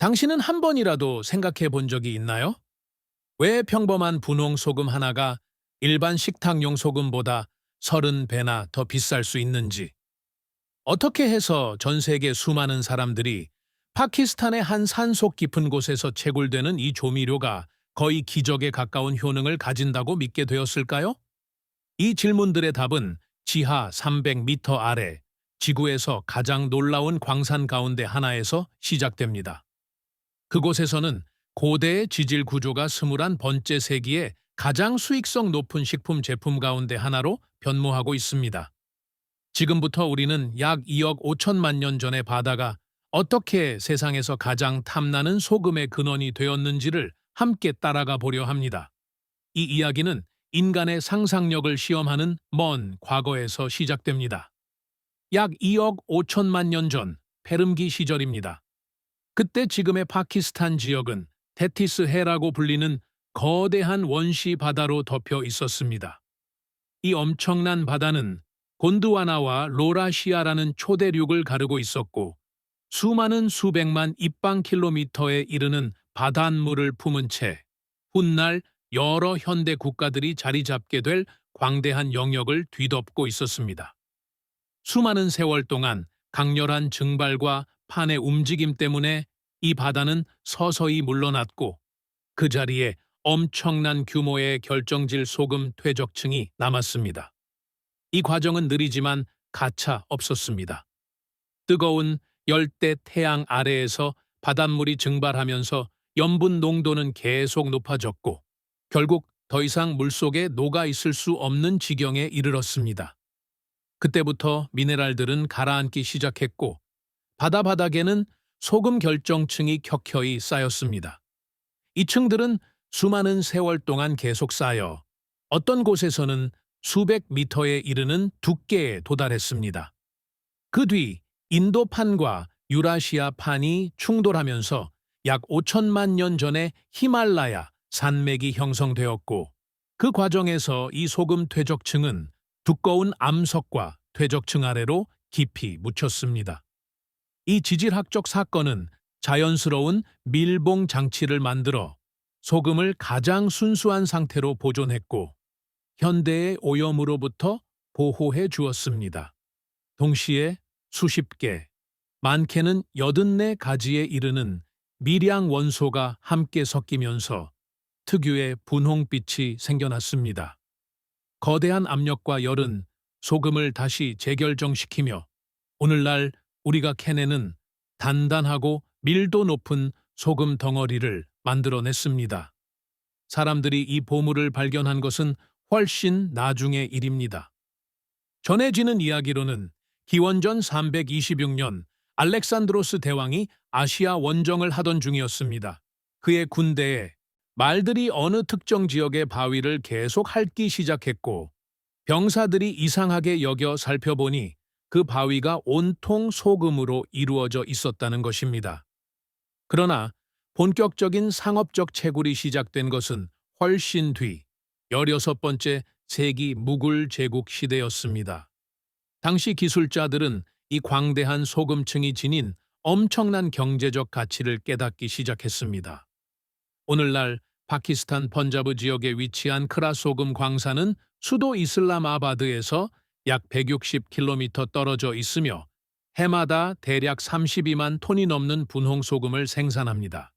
당신은 한 번이라도 생각해 본 적이 있나요? 왜 평범한 분홍 소금 하나가 일반 식탁용 소금보다 30배나 더 비쌀 수 있는지, 어떻게 해서 전 세계 수많은 사람들이 파키스탄의 한 산속 깊은 곳에서 채굴되는 이 조미료가 거의 기적에 가까운 효능을 가진다고 믿게 되었을까요? 이 질문들의 답은 지하 300m 아래 지구에서 가장 놀라운 광산 가운데 하나에서 시작됩니다. 그곳에서는 고대의 지질 구조가 스물한 번째 세기에 가장 수익성 높은 식품 제품 가운데 하나로 변모하고 있습니다. 지금부터 우리는 약 2억 5천만 년 전의 바다가 어떻게 세상에서 가장 탐나는 소금의 근원이 되었는지를 함께 따라가 보려 합니다. 이 이야기는 인간의 상상력을 시험하는 먼 과거에서 시작됩니다. 약 2억 5천만 년 전 페름기 시절입니다. 그때 지금의 파키스탄 지역은 테티스 해라고 불리는 거대한 원시 바다로 덮여 있었습니다. 이 엄청난 바다는 곤드와나와 로라시아라는 초대륙을 가르고 있었고, 수많은 수백만 입방킬로미터에 이르는 바닷물을 품은 채 훗날 여러 현대 국가들이 자리 잡게 될 광대한 영역을 뒤덮고 있었습니다. 수많은 세월 동안 강렬한 증발과 판의 움직임 때문에 이 바다는 서서히 물러났고, 그 자리에 엄청난 규모의 결정질 소금 퇴적층이 남았습니다. 이 과정은 느리지만 가차 없었습니다. 뜨거운 열대 태양 아래에서 바닷물이 증발하면서 염분 농도는 계속 높아졌고, 결국 더 이상 물속에 녹아 있을 수 없는 지경에 이르렀습니다. 그때부터 미네랄들은 가라앉기 시작했고, 바다 바닥에는 소금 결정층이 켜켜이 쌓였습니다. 이 층들은 수많은 세월 동안 계속 쌓여 어떤 곳에서는 수백 미터에 이르는 두께에 도달했습니다. 그 뒤 인도판과 유라시아판이 충돌하면서 약 5천만 년 전에 히말라야 산맥이 형성되었고, 그 과정에서 이 소금 퇴적층은 두꺼운 암석과 퇴적층 아래로 깊이 묻혔습니다. 이 지질학적 사건은 자연스러운 밀봉 장치를 만들어 소금을 가장 순수한 상태로 보존했고, 현대의 오염으로부터 보호해 주었습니다. 동시에 수십 개, 많게는 84가지에 이르는 미량 원소가 함께 섞이면서 특유의 분홍빛이 생겨났습니다. 거대한 압력과 열은 소금을 다시 재결정시키며 오늘날 우리가 캐내는 단단하고 밀도 높은 소금 덩어리를 만들어냈습니다. 사람들이 이 보물을 발견한 것은 훨씬 나중의 일입니다. 전해지는 이야기로는 기원전 326년 알렉산드로스 대왕이 아시아 원정을 하던 중이었습니다. 그의 군대에 말들이 어느 특정 지역의 바위를 계속 핥기 시작했고, 병사들이 이상하게 여겨 살펴보니 그 바위가 온통 소금으로 이루어져 있었다는 것입니다. 그러나 본격적인 상업적 채굴이 시작된 것은 훨씬 뒤 16번째 세기 무굴 제국 시대였습니다. 당시 기술자들은 이 광대한 소금층이 지닌 엄청난 경제적 가치를 깨닫기 시작했습니다. 오늘날 파키스탄 펀자브 지역에 위치한 크라 소금 광산은 수도 이슬람아바드에서 약 160km 떨어져 있으며 해마다 대략 32만 톤이 넘는 분홍 소금을 생산합니다.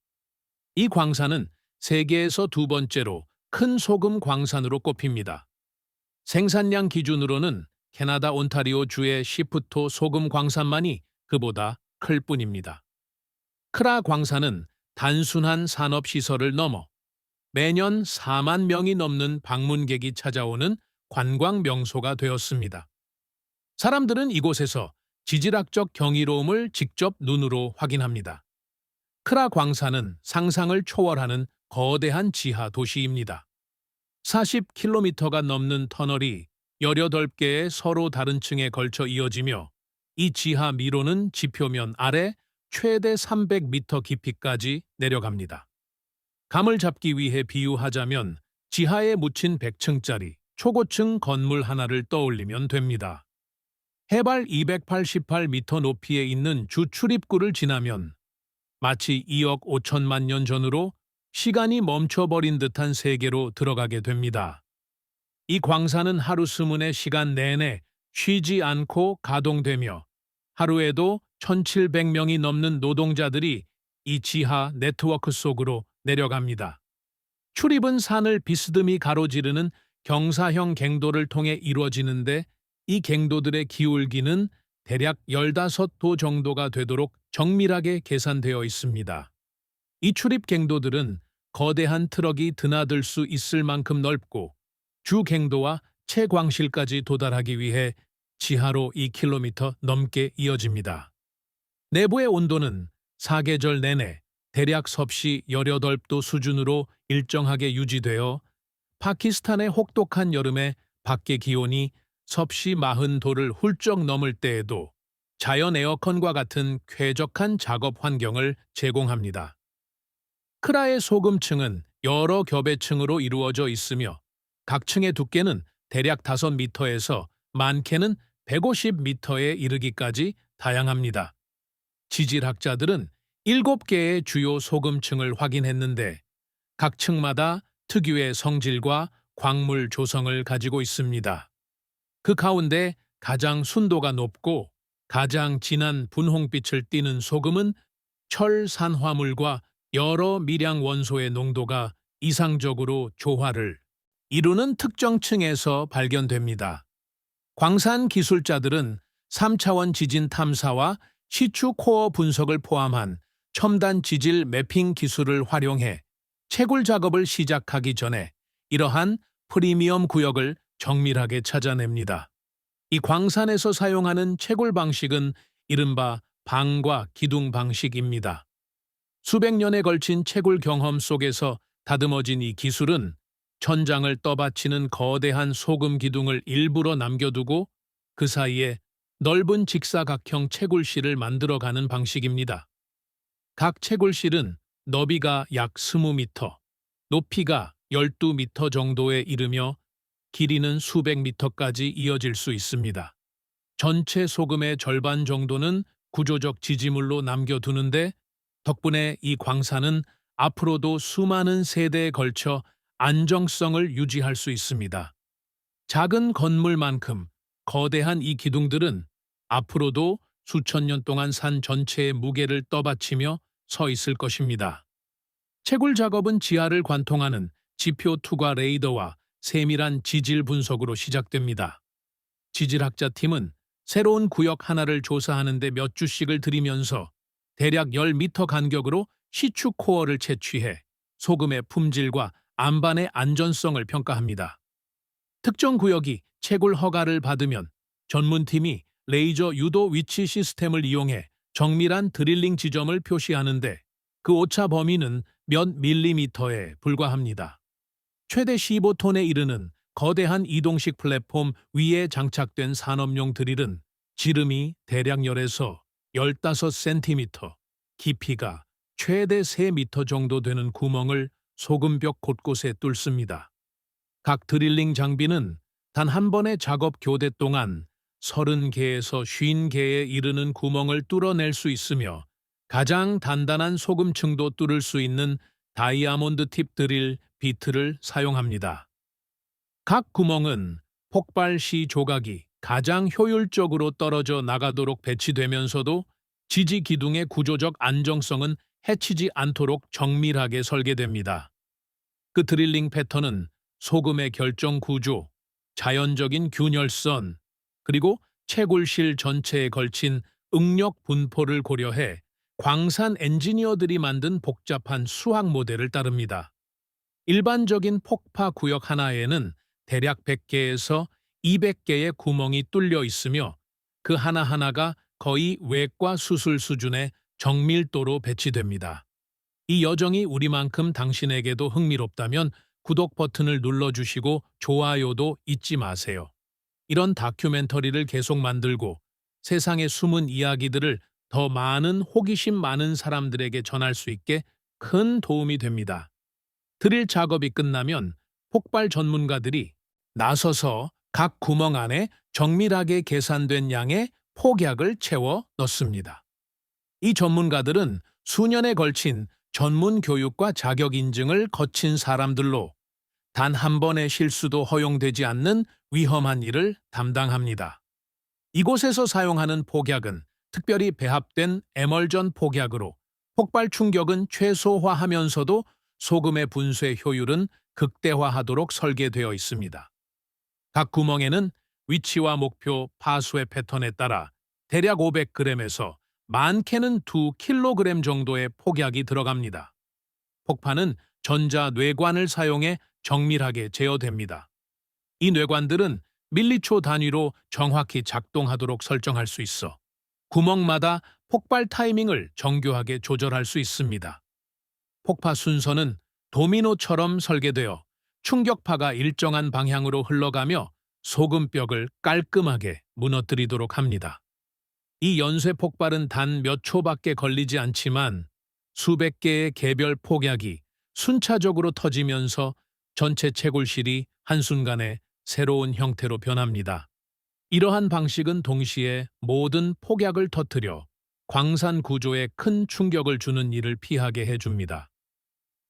이 광산은 세계에서 두 번째로 큰 소금 광산으로 꼽힙니다. 생산량 기준으로는 캐나다 온타리오 주의 시프토 소금 광산만이 그보다 클 뿐입니다. 크라 광산은 단순한 산업시설을 넘어 매년 4만 명이 넘는 방문객이 찾아오는 관광 명소가 되었습니다. 사람들은 이곳에서 지질학적 경이로움을 직접 눈으로 확인합니다. 크라 광산은 상상을 초월하는 거대한 지하 도시입니다. 40km가 넘는 터널이 18개의 서로 다른 층에 걸쳐 이어지며, 이 지하 미로는 지표면 아래 최대 300m 깊이까지 내려갑니다. 감을 잡기 위해 비유하자면 지하에 묻힌 100층짜리 초고층 건물 하나를 떠올리면 됩니다. 해발 288m 높이에 있는 주 출입구를 지나면 마치 2억 5천만 년 전으로 시간이 멈춰버린 듯한 세계로 들어가게 됩니다. 이 광산은 하루 스문의 시간 내내 쉬지 않고 가동되며 하루에도 1,700명이 넘는 노동자들이 이 지하 네트워크 속으로 내려갑니다. 출입은 산을 비스듬히 가로지르는 경사형 갱도를 통해 이루어지는데 이 갱도들의 기울기는 대략 15도 정도가 되도록 정밀하게 계산되어 있습니다. 이 출입 갱도들은 거대한 트럭이 드나들 수 있을 만큼 넓고 주 갱도와 채광실까지 도달하기 위해 지하로 2km 넘게 이어집니다. 내부의 온도는 사계절 내내 대략 섭씨 18도 수준으로 일정하게 유지되어 파키스탄의 혹독한 여름에 밖의 기온이 섭씨 40도를 훌쩍 넘을 때에도 자연 에어컨과 같은 쾌적한 작업 환경을 제공합니다. 크라의 소금층은 여러 겹의 층으로 이루어져 있으며 각 층의 두께는 대략 5m에서 많게는 150m에 이르기까지 다양합니다. 지질학자들은 7개의 주요 소금층을 확인했는데 각 층마다 특유의 성질과 광물 조성을 가지고 있습니다. 그 가운데 가장 순도가 높고 가장 진한 분홍빛을 띠는 소금은 철 산화물과 여러 미량 원소의 농도가 이상적으로 조화를 이루는 특정 층에서 발견됩니다. 광산 기술자들은 3차원 지진 탐사와 시추 코어 분석을 포함한 첨단 지질 매핑 기술을 활용해 채굴 작업을 시작하기 전에 이러한 프리미엄 구역을 정밀하게 찾아냅니다. 이 광산에서 사용하는 채굴 방식은 이른바 방과 기둥 방식입니다. 수백 년에 걸친 채굴 경험 속에서 다듬어진 이 기술은 천장을 떠받치는 거대한 소금 기둥을 일부러 남겨두고 그 사이에 넓은 직사각형 채굴실을 만들어가는 방식입니다. 각 채굴실은 너비가 약 20m, 높이가 12m 정도에 이르며 길이는 수백 미터까지 이어질 수 있습니다. 전체 소금의 절반 정도는 구조적 지지물로 남겨두는데 덕분에 이 광산은 앞으로도 수많은 세대에 걸쳐 안정성을 유지할 수 있습니다. 작은 건물만큼 거대한 이 기둥들은 앞으로도 수천 년 동안 산 전체의 무게를 떠받치며 서 있을 것입니다. 채굴 작업은 지하를 관통하는 지표 투과 레이더와 세밀한 지질 분석으로 시작됩니다. 지질학자 팀은 새로운 구역 하나를 조사하는 데 몇 주씩을 들이면서 대략 10m 간격으로 시추 코어를 채취해 소금의 품질과 안반의 안전성을 평가합니다. 특정 구역이 채굴 허가를 받으면 전문팀이 레이저 유도 위치 시스템을 이용해 정밀한 드릴링 지점을 표시하는데 그 오차 범위는 몇 밀리미터에 불과합니다. 최대 15톤에 이르는 거대한 이동식 플랫폼 위에 장착된 산업용 드릴은 지름이 대략 10에서 15cm, 깊이가 최대 3m 정도 되는 구멍을 소금벽 곳곳에 뚫습니다. 각 드릴링 장비는 단 한 번의 작업 교대 동안 30개에서 50개에 이르는 구멍을 뚫어낼 수 있으며 가장 단단한 소금층도 뚫을 수 있는 다이아몬드 팁 드릴 비트를 사용합니다. 각 구멍은 폭발 시 조각이 가장 효율적으로 떨어져 나가도록 배치되면서도 지지 기둥의 구조적 안정성은 해치지 않도록 정밀하게 설계됩니다. 그 드릴링 패턴은 소금의 결정 구조, 자연적인 균열선, 그리고 채굴실 전체에 걸친 응력 분포를 고려해 광산 엔지니어들이 만든 복잡한 수학 모델을 따릅니다. 일반적인 폭파 구역 하나에는 대략 100개에서 200개의 구멍이 뚫려 있으며 그 하나하나가 거의 외과 수술 수준의 정밀도로 배치됩니다. 이 여정이 우리만큼 당신에게도 흥미롭다면 구독 버튼을 눌러주시고 좋아요도 잊지 마세요. 이런 다큐멘터리를 계속 만들고 세상의 숨은 이야기들을 더 많은 호기심 많은 사람들에게 전할 수 있게 큰 도움이 됩니다. 드릴 작업이 끝나면 폭발 전문가들이 나서서 각 구멍 안에 정밀하게 계산된 양의 폭약을 채워 넣습니다. 이 전문가들은 수년에 걸친 전문 교육과 자격 인증을 거친 사람들로 단 한 번의 실수도 허용되지 않는 위험한 일을 담당합니다. 이곳에서 사용하는 폭약은 특별히 배합된 에멀전 폭약으로 폭발 충격은 최소화하면서도 소금의 분쇄 효율은 극대화하도록 설계되어 있습니다. 각 구멍에는 위치와 목표, 파수의 패턴에 따라 대략 500g에서 많게는 2kg 정도의 폭약이 들어갑니다. 폭파는 전자 뇌관을 사용해 정밀하게 제어됩니다. 이 뇌관들은 밀리초 단위로 정확히 작동하도록 설정할 수 있어 구멍마다 폭발 타이밍을 정교하게 조절할 수 있습니다. 폭파 순서는 도미노처럼 설계되어 충격파가 일정한 방향으로 흘러가며 소금벽을 깔끔하게 무너뜨리도록 합니다. 이 연쇄 폭발은 단 몇 초밖에 걸리지 않지만 수백 개의 개별 폭약이 순차적으로 터지면서 전체 채굴실이 한순간에 새로운 형태로 변합니다. 이러한 방식은 동시에 모든 폭약을 터뜨려 광산 구조에 큰 충격을 주는 일을 피하게 해줍니다.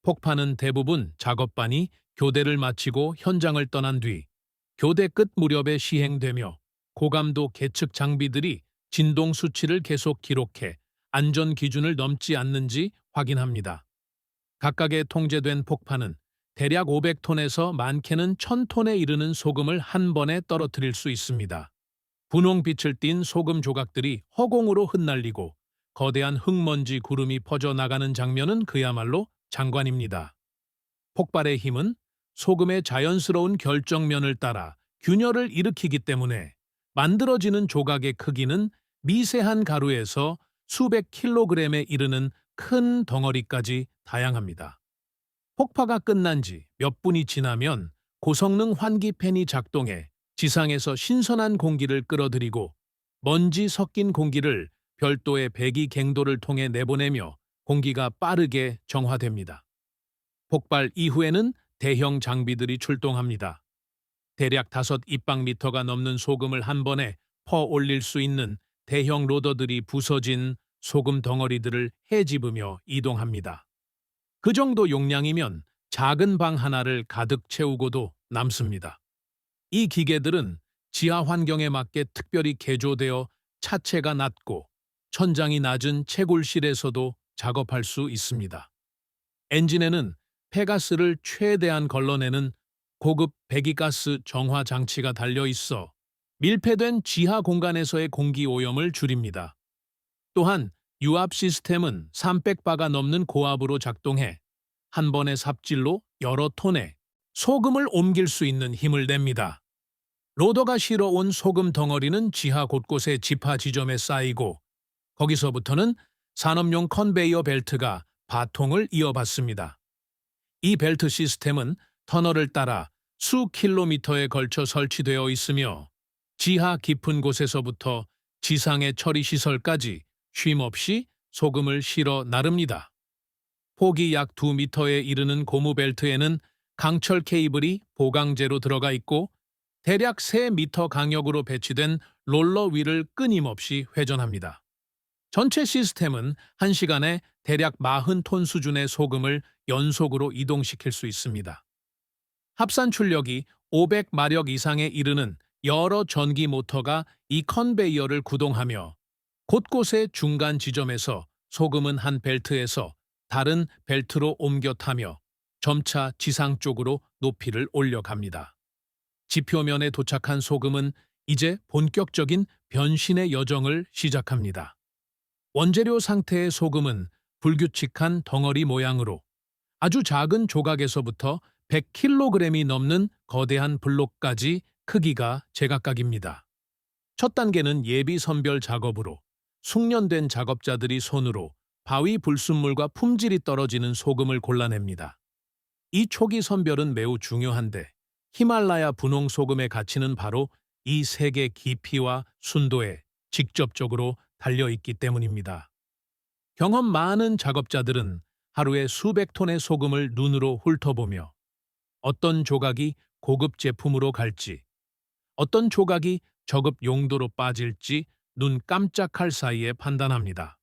폭파는 대부분 작업반이 교대를 마치고 현장을 떠난 뒤 교대 끝 무렵에 시행되며 고감도 계측 장비들이 진동 수치를 계속 기록해 안전 기준을 넘지 않는지 확인합니다. 각각의 통제된 폭파는 대략 500톤에서 많게는 1000톤에 이르는 소금을 한 번에 떨어뜨릴 수 있습니다. 분홍빛을 띤 소금 조각들이 허공으로 흩날리고 거대한 흙먼지 구름이 퍼져나가는 장면은 그야말로 장관입니다. 폭발의 힘은 소금의 자연스러운 결정면을 따라 균열을 일으키기 때문에 만들어지는 조각의 크기는 미세한 가루에서 수백 킬로그램에 이르는 큰 덩어리까지 다양합니다. 폭파가 끝난 지 몇 분이 지나면 고성능 환기팬이 작동해 지상에서 신선한 공기를 끌어들이고 먼지 섞인 공기를 별도의 배기 갱도를 통해 내보내며 공기가 빠르게 정화됩니다. 폭발 이후에는 대형 장비들이 출동합니다. 대략 5입방미터가 넘는 소금을 한 번에 퍼 올릴 수 있는 대형 로더들이 부서진 소금 덩어리들을 헤집으며 이동합니다. 그 정도 용량이면 작은 방 하나를 가득 채우고도 남습니다. 이 기계들은 지하 환경에 맞게 특별히 개조되어 차체가 낮고 천장이 낮은 채굴실에서도 작업할 수 있습니다. 엔진에는 폐가스를 최대한 걸러내는 고급 배기가스 정화 장치가 달려 있어 밀폐된 지하 공간에서의 공기 오염을 줄입니다. 또한 유압 시스템은 300바가 넘는 고압으로 작동해 한 번의 삽질로 여러 톤의 소금을 옮길 수 있는 힘을 냅니다. 로더가 실어온 소금 덩어리는 지하 곳곳의 지파 지점에 쌓이고 거기서부터는 산업용 컨베이어 벨트가 바통을 이어받습니다. 이 벨트 시스템은 터널을 따라 수 킬로미터에 걸쳐 설치되어 있으며 지하 깊은 곳에서부터 지상의 처리 시설까지 쉼없이 소금을 실어 나릅니다. 폭이 약 2미터에 이르는 고무 벨트에는 강철 케이블이 보강제로 들어가 있고 대략 3미터 강역으로 배치된 롤러 위를 끊임없이 회전합니다. 전체 시스템은 1시간에 대략 40톤 수준의 소금을 연속으로 이동시킬 수 있습니다. 합산 출력이 500마력 이상에 이르는 여러 전기 모터가 이 컨베이어를 구동하며 곳곳의 중간 지점에서 소금은 한 벨트에서 다른 벨트로 옮겨 타며 점차 지상 쪽으로 높이를 올려갑니다. 지표면에 도착한 소금은 이제 본격적인 변신의 여정을 시작합니다. 원재료 상태의 소금은 불규칙한 덩어리 모양으로 아주 작은 조각에서부터 100kg이 넘는 거대한 블록까지 크기가 제각각입니다. 첫 단계는 예비 선별 작업으로 숙련된 작업자들이 손으로 바위 불순물과 품질이 떨어지는 소금을 골라냅니다. 이 초기 선별은 매우 중요한데 히말라야 분홍 소금의 가치는 바로 이 색의 깊이와 순도에 직접적으로 달려있기 때문입니다. 경험 많은 작업자들은 하루에 수백 톤의 소금을 눈으로 훑어보며 어떤 조각이 고급 제품으로 갈지, 어떤 조각이 저급 용도로 빠질지 눈 깜짝할 사이에 판단합니다.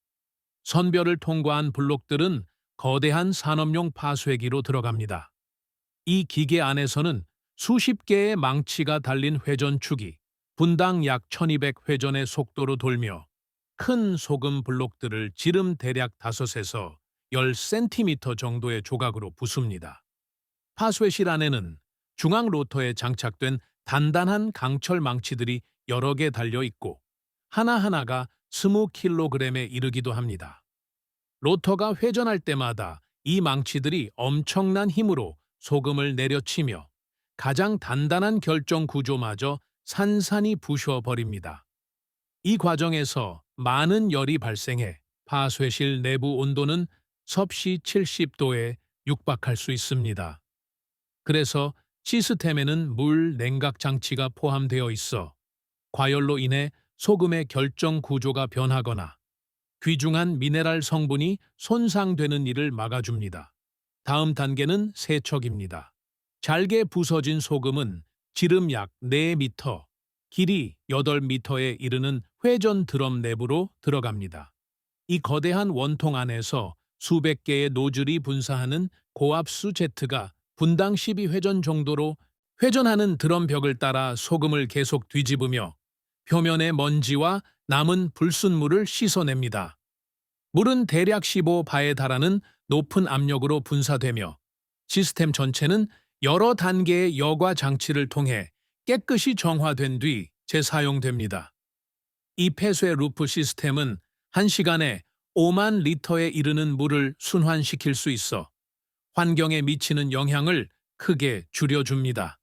선별을 통과한 블록들은 거대한 산업용 파쇄기로 들어갑니다. 이 기계 안에서는 수십 개의 망치가 달린 회전축이 분당 약 1200회전의 속도로 돌며 큰 소금 블록들을 지름 대략 5에서 10cm 정도의 조각으로 부숩니다. 파쇄실 안에는 중앙 로터에 장착된 단단한 강철 망치들이 여러 개 달려 있고 하나하나가 20kg에 이르기도 합니다. 로터가 회전할 때마다 이 망치들이 엄청난 힘으로 소금을 내려치며 가장 단단한 결정 구조마저 산산이 부셔버립니다. 이 과정에서 많은 열이 발생해 파쇄실 내부 온도는 섭씨 70도에 육박할 수 있습니다. 그래서 시스템에는 물 냉각 장치가 포함되어 있어 과열로 인해 소금의 결정 구조가 변하거나 귀중한 미네랄 성분이 손상되는 일을 막아줍니다. 다음 단계는 세척입니다. 잘게 부서진 소금은 지름 약 4m, 길이 8m에 이르는 회전 드럼 내부로 들어갑니다. 이 거대한 원통 안에서 수백 개의 노즐이 분사하는 고압수 제트가 분당 12회전 정도로 회전하는 드럼 벽을 따라 소금을 계속 뒤집으며 표면의 먼지와 남은 불순물을 씻어냅니다. 물은 대략 15바에 달하는 높은 압력으로 분사되며 시스템 전체는 여러 단계의 여과 장치를 통해 깨끗이 정화된 뒤 재사용됩니다. 이 폐쇄 루프 시스템은 1시간에 5만 리터에 이르는 물을 순환시킬 수 있어 환경에 미치는 영향을 크게 줄여줍니다.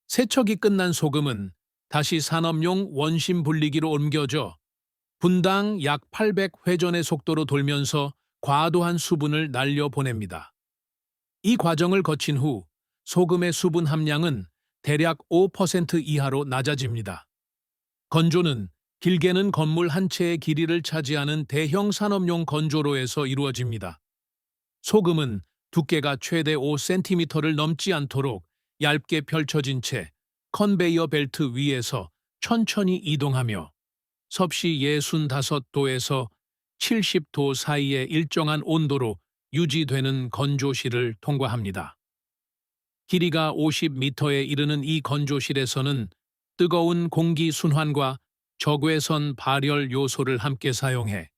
세척이 끝난 소금은 다시 산업용 원심 분리기로 옮겨져 분당 약 800회전의 속도로 돌면서 과도한 수분을 날려보냅니다. 이 과정을 거친 후 소금의 수분 함량은 대략 5% 이하로 낮아집니다. 건조는 길게는 건물 한 채의 길이를 차지하는 대형 산업용 건조로에서 이루어집니다. 소금은 두께가 최대 5cm를 넘지 않도록 얇게 펼쳐진 채 컨베이어 벨트 위에서 천천히 이동하며 섭씨 65도에서 70도 사이의 일정한 온도로 유지되는 건조실을 통과합니다. 길이가 50m에 이르는 이 건조실에서는 뜨거운 공기 순환과 적외선 발열 요소를 함께 사용해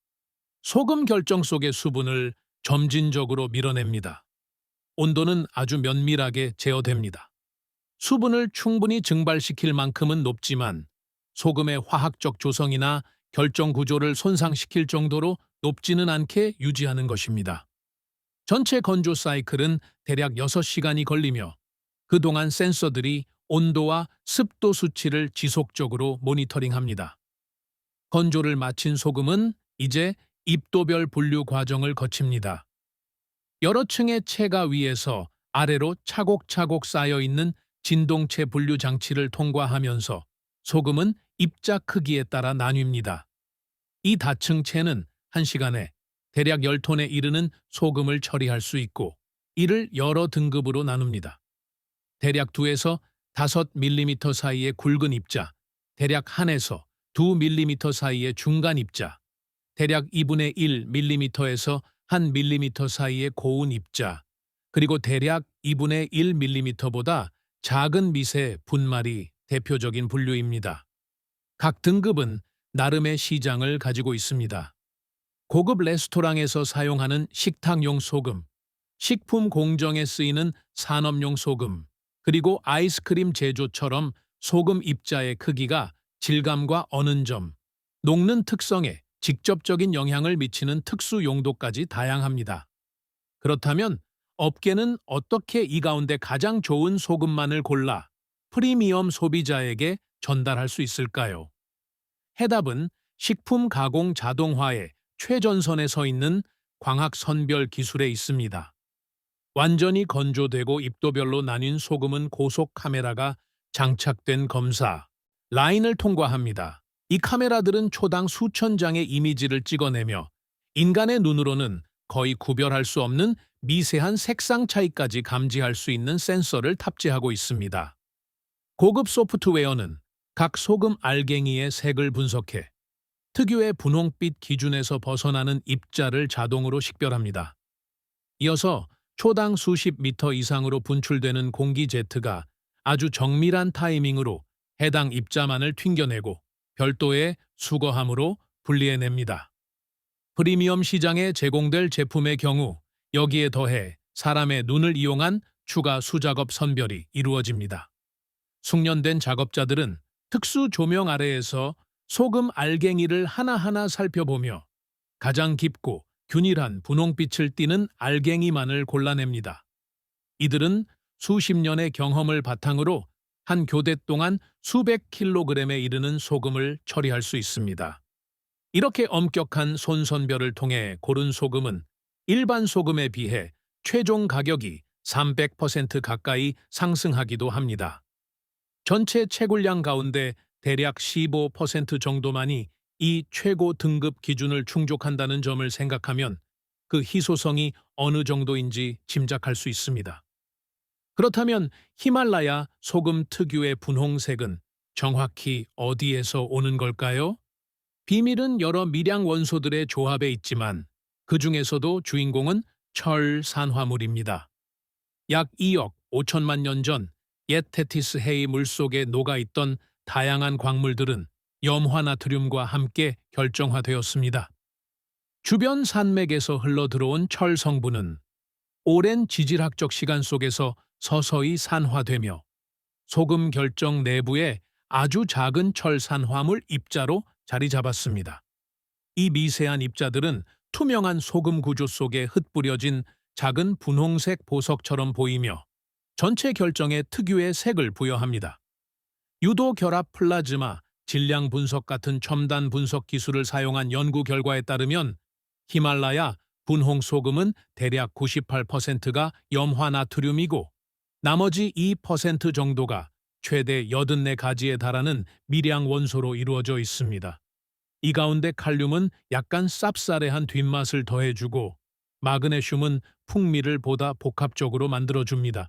소금 결정 속의 수분을 점진적으로 밀어냅니다. 온도는 아주 면밀하게 제어됩니다. 수분을 충분히 증발시킬 만큼은 높지만 소금의 화학적 조성이나 결정 구조를 손상시킬 정도로 높지는 않게 유지하는 것입니다. 전체 건조 사이클은 대략 6시간이 걸리며 그동안 센서들이 온도와 습도 수치를 지속적으로 모니터링합니다. 건조를 마친 소금은 이제 입도별 분류 과정을 거칩니다. 여러 층의 채가 위에서 아래로 차곡차곡 쌓여있는 진동체 분류 장치를 통과하면서 소금은 입자 크기에 따라 나뉩니다. 이 다층 채는 1시간에 대략 10톤에 이르는 소금을 처리할 수 있고 이를 여러 등급으로 나눕니다. 대략 2에서 5mm 사이의 굵은 입자, 대략 1에서 2mm 사이의 중간 입자, 대략 2분의 1mm에서 1mm 사이의 고운 입자, 그리고 대략 2분의 1mm보다 작은 미세 분말이 대표적인 분류입니다. 각 등급은 나름의 시장을 가지고 있습니다. 고급 레스토랑에서 사용하는 식탁용 소금, 식품 공정에 쓰이는 산업용 소금, 그리고 아이스크림 제조처럼 소금 입자의 크기가 질감과 어는 점, 녹는 특성에 직접적인 영향을 미치는 특수 용도까지 다양합니다. 그렇다면 업계는 어떻게 이 가운데 가장 좋은 소금만을 골라 프리미엄 소비자에게 전달할 수 있을까요? 해답은 식품 가공 자동화의 최전선에 서 있는 광학 선별 기술에 있습니다. 완전히 건조되고 입도별로 나뉜 소금은 고속 카메라가 장착된 검사, 라인을 통과합니다. 이 카메라들은 초당 수천 장의 이미지를 찍어내며 인간의 눈으로는 거의 구별할 수 없는 미세한 색상 차이까지 감지할 수 있는 센서를 탑재하고 있습니다. 고급 소프트웨어는 각 소금 알갱이의 색을 분석해 특유의 분홍빛 기준에서 벗어나는 입자를 자동으로 식별합니다. 이어서 초당 수십 미터 이상으로 분출되는 공기 제트가 아주 정밀한 타이밍으로 해당 입자만을 튕겨내고 별도의 수거함으로 분리해냅니다. 프리미엄 시장에 제공될 제품의 경우 여기에 더해 사람의 눈을 이용한 추가 수작업 선별이 이루어집니다. 숙련된 작업자들은 특수 조명 아래에서 소금 알갱이를 하나하나 살펴보며 가장 깊고 균일한 분홍빛을 띠는 알갱이만을 골라냅니다. 이들은 수십 년의 경험을 바탕으로 한 교대 동안 수백 킬로그램에 이르는 소금을 처리할 수 있습니다. 이렇게 엄격한 손선별을 통해 고른 소금은 일반 소금에 비해 최종 가격이 300% 가까이 상승하기도 합니다. 전체 채굴량 가운데 대략 15% 정도만이 이 최고 등급 기준을 충족한다는 점을 생각하면 그 희소성이 어느 정도인지 짐작할 수 있습니다. 그렇다면 히말라야 소금 특유의 분홍색은 정확히 어디에서 오는 걸까요? 비밀은 여러 밀양 원소들의 조합에 있지만 그 중에서도 주인공은 철 산화물입니다. 약 2억 5천만 년 전 옛 테티스 해의 물속에 녹아있던 다양한 광물들은 염화나트륨과 함께 결정화되었습니다. 주변 산맥에서 흘러들어온 철 성분은 오랜 지질학적 시간 속에서 서서히 산화되며 소금 결정 내부에 아주 작은 철 산화물 입자로 자리 잡았습니다. 이 미세한 입자들은 투명한 소금 구조 속에 흩뿌려진 작은 분홍색 보석처럼 보이며 전체 결정에 특유의 색을 부여합니다. 유도 결합 플라즈마, 질량 분석 같은 첨단 분석 기술을 사용한 연구 결과에 따르면 히말라야 분홍 소금은 대략 98%가 염화나트륨이고 나머지 2% 정도가 최대 84가지에 달하는 밀양 원소로 이루어져 있습니다. 이 가운데 칼륨은 약간 쌉싸래한 뒷맛을 더해주고 마그네슘은 풍미를 보다 복합적으로 만들어줍니다.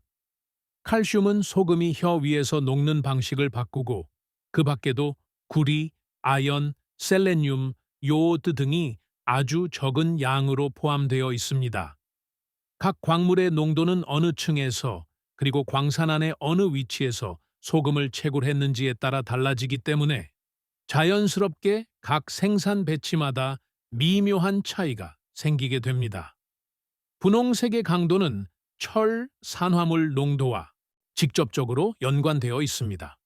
칼슘은 소금이 혀 위에서 녹는 방식을 바꾸고 그 밖에도 구리, 아연, 셀레늄, 요오드 등이 아주 적은 양으로 포함되어 있습니다. 각 광물의 농도는 어느 층에서 그리고 광산 안의 어느 위치에서 소금을 채굴했는지에 따라 달라지기 때문에 자연스럽게 각 생산 배치마다 미묘한 차이가 생기게 됩니다. 분홍색의 강도는 철, 산화물 농도와 직접적으로 연관되어 있습니다.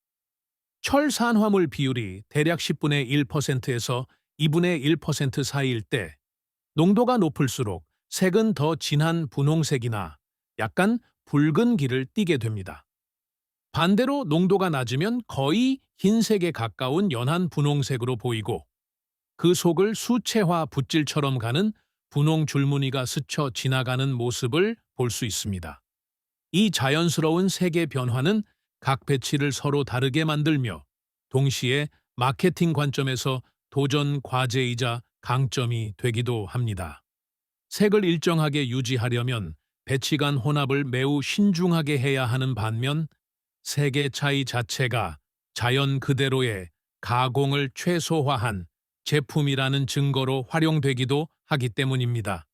철 산화물 비율이 대략 10분의 1%에서 2분의 1% 사이일 때 농도가 높을수록 색은 더 진한 분홍색이나 약간 붉은 길을 띠게 됩니다. 반대로 농도가 낮으면 거의 흰색에 가까운 연한 분홍색으로 보이고 그 속을 수채화 붓질처럼 가는 분홍 줄무늬가 스쳐 지나가는 모습을 볼 수 있습니다. 이 자연스러운 색의 변화는 각 배치를 서로 다르게 만들며 동시에 마케팅 관점에서 도전 과제이자 강점이 되기도 합니다. 색을 일정하게 유지하려면 배치 간 혼합을 매우 신중하게 해야 하는 반면 색의 차이 자체가 자연 그대로의 가공을 최소화한 제품이라는 증거로 활용되기도 하기 때문입니다.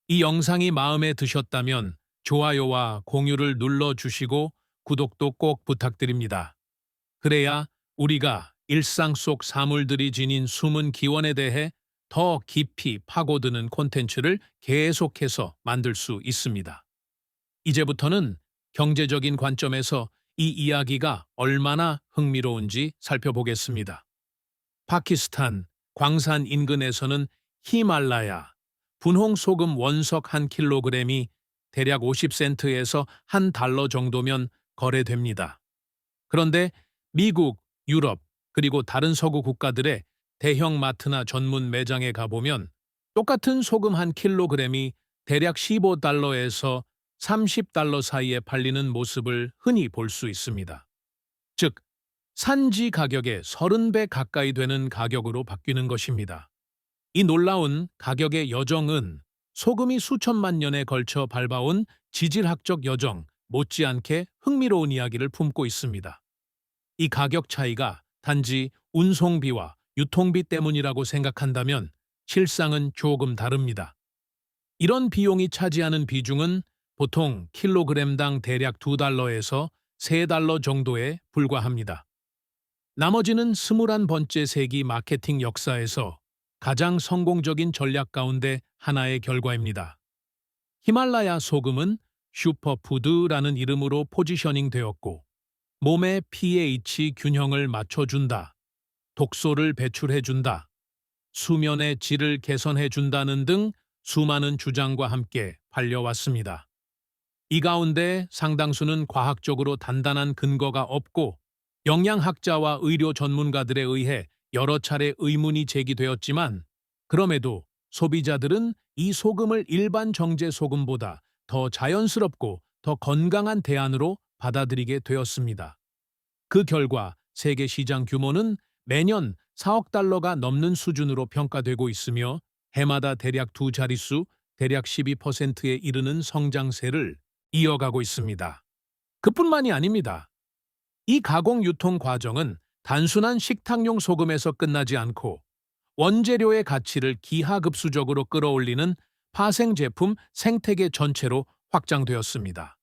이 영상이 마음에 드셨다면 좋아요와 공유를 눌러주시고 구독도 꼭 부탁드립니다. 그래야 우리가 일상 속 사물들이 지닌 숨은 기원에 대해 더 깊이 파고드는 콘텐츠를 계속해서 만들 수 있습니다. 이제부터는 경제적인 관점에서 이 이야기가 얼마나 흥미로운지 살펴보겠습니다. 파키스탄 광산 인근에서는 히말라야 분홍 소금 원석 1kg이 대략 50센트에서 $1 정도면 거래됩니다. 그런데 미국, 유럽, 그리고 다른 서구 국가들의 대형 마트나 전문 매장에 가보면 똑같은 소금 1kg이 대략 $15에서 $30 사이에 팔리는 모습을 흔히 볼 수 있습니다. 즉, 산지 가격의 30배 가까이 되는 가격으로 바뀌는 것입니다. 이 놀라운 가격의 여정은 소금이 수천만 년에 걸쳐 밟아온 지질학적 여정 못지않게 흥미로운 이야기를 품고 있습니다. 이 가격 차이가 단지 운송비와 유통비 때문이라고 생각한다면 실상은 조금 다릅니다. 이런 비용이 차지하는 비중은 보통 킬로그램당 대략 2달러에서 3달러 정도에 불과합니다. 나머지는 21번째 세기 마케팅 역사에서 가장 성공적인 전략 가운데 하나의 결과입니다. 히말라야 소금은 슈퍼푸드라는 이름으로 포지셔닝 되었고, 몸의 pH 균형을 맞춰준다, 독소를 배출해준다, 수면의 질을 개선해준다는 등 수많은 주장과 함께 팔려왔습니다. 이 가운데 상당수는 과학적으로 단단한 근거가 없고 영양학자와 의료 전문가들에 의해 여러 차례 의문이 제기되었지만, 그럼에도 소비자들은 이 소금을 일반 정제 소금보다 더 자연스럽고 더 건강한 대안으로 받아들이게 되었습니다. 그 결과 세계 시장 규모는 매년 4억 달러가 넘는 수준으로 평가되고 있으며, 해마다 대략 두 자릿수, 대략 12%에 이르는 성장세를 이어가고 있습니다. 그뿐만이 아닙니다. 이 가공 유통 과정은 단순한 식탁용 소금에서 끝나지 않고 원재료의 가치를 기하급수적으로 끌어올리는 파생 제품 생태계 전체로 확장되었습니다.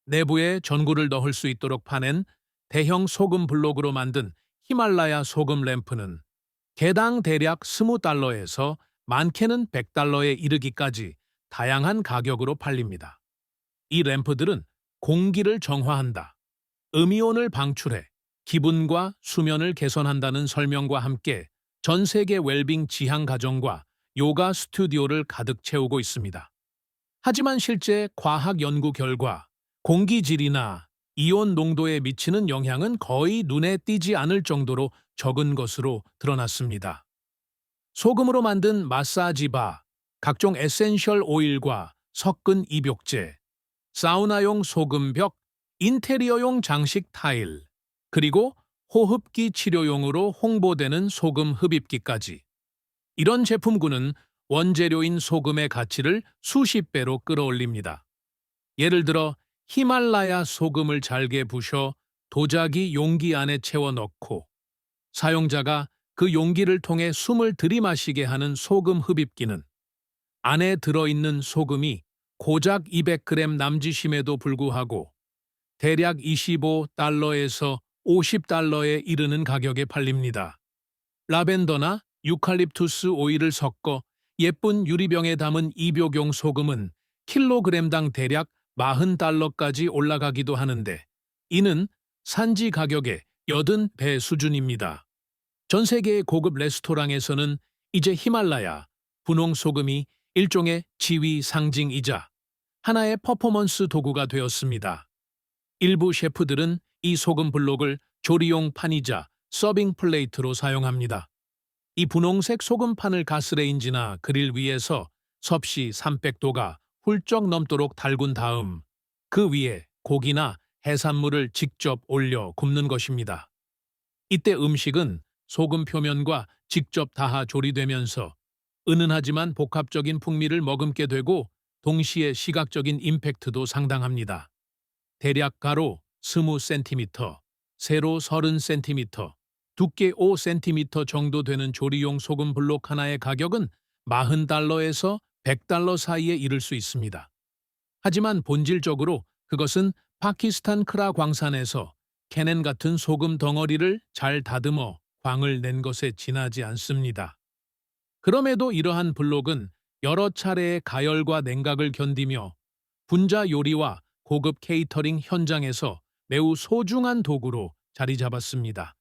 내부에 전구를 넣을 수 있도록 파낸 대형 소금 블록으로 만든 히말라야 소금 램프는 개당 대략 20달러에서 많게는 100달러에 이르기까지 다양한 가격으로 팔립니다. 이 램프들은 공기를 정화한다, 음이온을 방출해 기분과 수면을 개선한다는 설명과 함께 전 세계 웰빙 지향 가정과 요가 스튜디오를 가득 채우고 있습니다. 하지만 실제 과학 연구 결과 공기질이나 이온 농도에 미치는 영향은 거의 눈에 띄지 않을 정도로 적은 것으로 드러났습니다. 소금으로 만든 마사지바, 각종 에센셜 오일과 섞은 입욕제, 사우나용 소금벽, 인테리어용 장식 타일, 그리고 호흡기 치료용으로 홍보되는 소금 흡입기까지. 이런 제품군은 원재료인 소금의 가치를 수십 배로 끌어올립니다. 예를 들어 히말라야 소금을 잘게 부셔 도자기 용기 안에 채워 넣고 사용자가 그 용기를 통해 숨을 들이마시게 하는 소금 흡입기는 안에 들어있는 소금이 고작 200g 남짓임에도 불구하고 대략 25달러에서 50달러에 이르는 가격에 팔립니다. 라벤더나 유칼립투스 오일을 섞어 예쁜 유리병에 담은 입욕용 소금은 킬로그램당 대략 40달러까지 올라가기도 하는데, 이는 산지 가격의 80배 수준입니다. 전 세계의 고급 레스토랑에서는 이제 히말라야 분홍 소금이 일종의 지위 상징이자 하나의 퍼포먼스 도구가 되었습니다. 일부 셰프들은 이 소금 블록을 조리용 판이자 서빙 플레이트로 사용합니다. 이 분홍색 소금판을 가스레인지나 그릴 위에서 섭씨 300도가 훌쩍 넘도록 달군 다음 그 위에 고기나 해산물을 직접 올려 굽는 것입니다. 이때 음식은 소금 표면과 직접 닿아 조리되면서 은은하지만 복합적인 풍미를 머금게 되고, 동시에 시각적인 임팩트도 상당합니다. 대략 가로 20cm, 세로 30cm, 두께 5cm 정도 되는 조리용 소금 블록 하나의 가격은 40달러에서 100달러 사이에 이를 수 있습니다. 하지만 본질적으로 그것은 파키스탄 크라 광산에서 캐넨 같은 소금 덩어리를 잘 다듬어 광을 낸 것에 지나지 않습니다. 그럼에도 이러한 블록은 여러 차례의 가열과 냉각을 견디며 분자 요리와 고급 케이터링 현장에서 매우 소중한 도구로 자리 잡았습니다.